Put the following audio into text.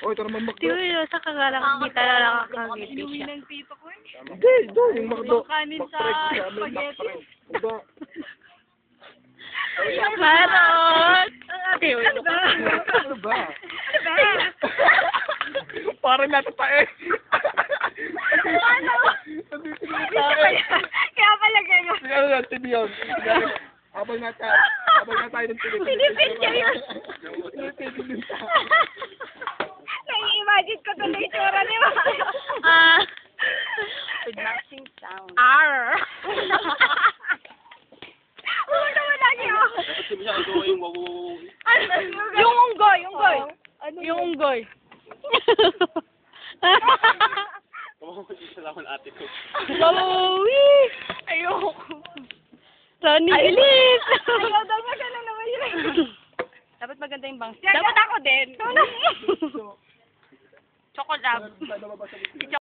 Oh, ito naman Di McDo. ba yun, sa kagalang kita na nakakangiti siya. ng tito ko eh. Hindi, ito yung McDo. Kanin sa spaghetti. Diba? Marot! Ano ba? Ano ba? Ano ba? Parang nasa tae. Ano? Nandito yung tae. Kaya pala gano'n. Ano yan, TV yun. Habang tayo ng TV. Pinipin niya yun. Pinipin din tayo. Nai-imagine ko tuloy yung tsura ni Mario. With matching sound. Arr! Oo naman lagi ako. Dapat sabi siya, ito yung wawo. Yung unggoy, unggoy. Yung unggoy. Isa lang ang ate ko. Bawi! Ayoko. Ronnie, bilis! Ayaw daw niya gano'n naman yun. Dapat maganda yung bangs. Dapat ako din. Chocolate. Tayo na ba sa